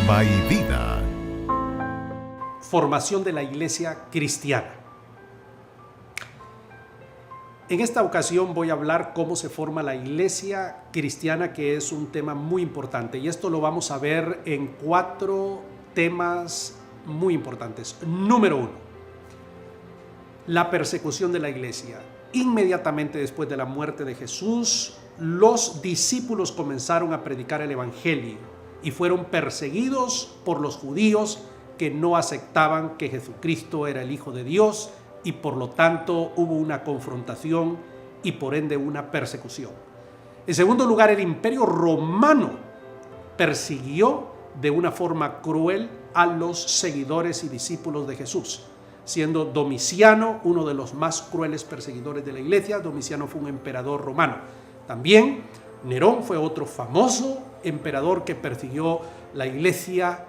Alma y Vida. Formación de la Iglesia cristiana. En esta ocasión voy a hablar cómo se forma la Iglesia cristiana, que es un tema muy importante, y esto lo vamos a ver en 4 temas muy importantes. Número 1, la persecución de la Iglesia. Inmediatamente después de la muerte de Jesús, los discípulos comenzaron a predicar el Evangelio y fueron perseguidos por los judíos que no aceptaban que Jesucristo era el Hijo de Dios, y por lo tanto hubo una confrontación y por ende una persecución. En segundo lugar, el Imperio Romano persiguió de una forma cruel a los seguidores y discípulos de Jesús, siendo Domiciano uno de los más crueles perseguidores de la Iglesia. Domiciano fue un emperador romano. También Nerón fue otro famoso emperador que persiguió la Iglesia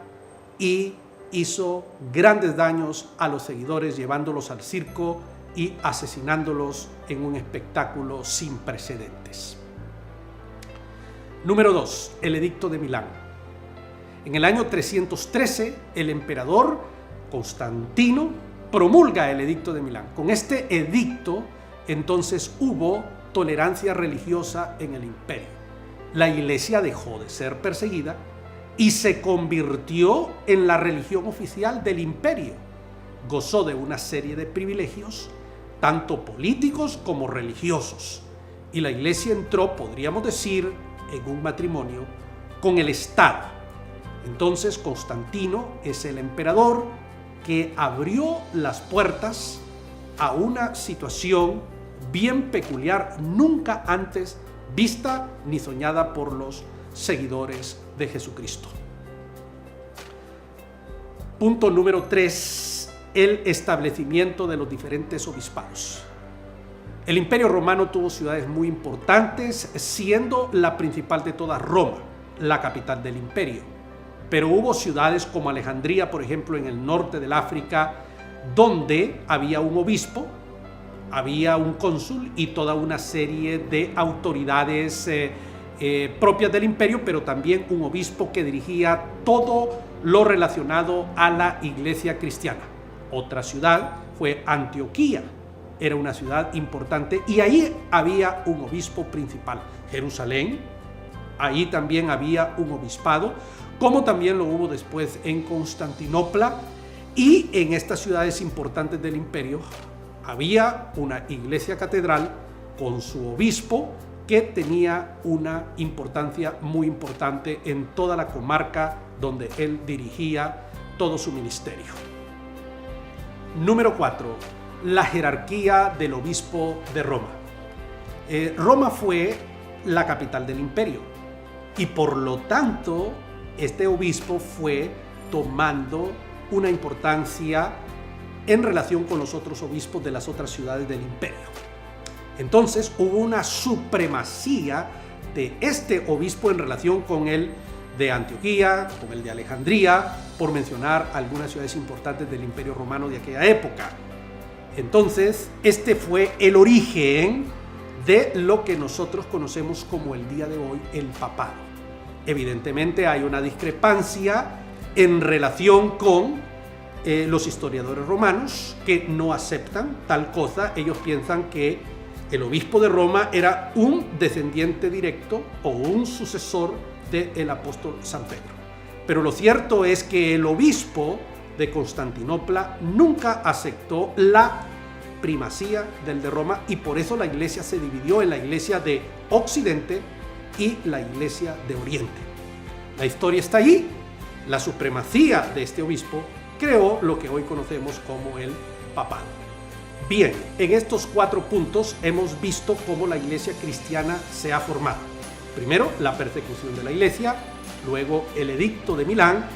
y hizo grandes daños a los seguidores, llevándolos al circo y asesinándolos en un espectáculo sin precedentes. Número 2, el Edicto de Milán. En el año 313, el emperador Constantino promulga el Edicto de Milán. Con este edicto, entonces, hubo tolerancia religiosa en el imperio. La Iglesia dejó de ser perseguida y se convirtió en la religión oficial del imperio. Gozó de una serie de privilegios, tanto políticos como religiosos. Y la Iglesia entró, podríamos decir, en un matrimonio con el Estado. Entonces Constantino es el emperador que abrió las puertas a una situación bien peculiar, nunca antes vista ni soñada por los seguidores de Jesucristo. Punto número 3, el establecimiento de los diferentes obispados. El Imperio Romano tuvo ciudades muy importantes, siendo la principal de todas Roma, la capital del imperio. Pero hubo ciudades como Alejandría, por ejemplo, en el norte del África, donde había un obispo, había un cónsul y toda una serie de autoridades propias del imperio, pero también un obispo que dirigía todo lo relacionado a la iglesia cristiana. Otra ciudad fue Antioquía, era una ciudad importante y ahí había un obispo principal. Jerusalén, ahí también había un obispado, como también lo hubo después en Constantinopla, y en estas ciudades importantes del imperio había una iglesia catedral con su obispo que tenía una importancia muy importante en toda la comarca donde él dirigía todo su ministerio. Número 4, la jerarquía del obispo de Roma. Roma fue la capital del imperio y por lo tanto este obispo fue tomando una importancia en relación con los otros obispos de las otras ciudades del imperio. Entonces hubo una supremacía de este obispo en relación con el de Antioquía, con el de Alejandría, por mencionar algunas ciudades importantes del Imperio Romano de aquella época. Entonces, este fue el origen de lo que nosotros conocemos como el día de hoy el papado. Evidentemente hay una discrepancia en relación con los historiadores romanos que no aceptan tal cosa. Ellos piensan que el obispo de Roma era un descendiente directo o un sucesor del apóstol San Pedro. Pero lo cierto es que el obispo de Constantinopla nunca aceptó la primacía del de Roma y por eso la iglesia se dividió en la iglesia de Occidente y la iglesia de Oriente. La historia está allí. La supremacía de este obispo creó lo que hoy conocemos como el papado. Bien, en estos 4 puntos hemos visto cómo la iglesia cristiana se ha formado. Primero, la persecución de la iglesia, luego el Edicto de Milán,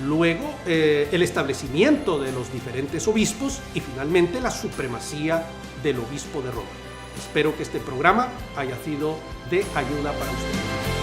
luego el establecimiento de los diferentes obispos y finalmente la supremacía del obispo de Roma. Espero que este programa haya sido de ayuda para ustedes.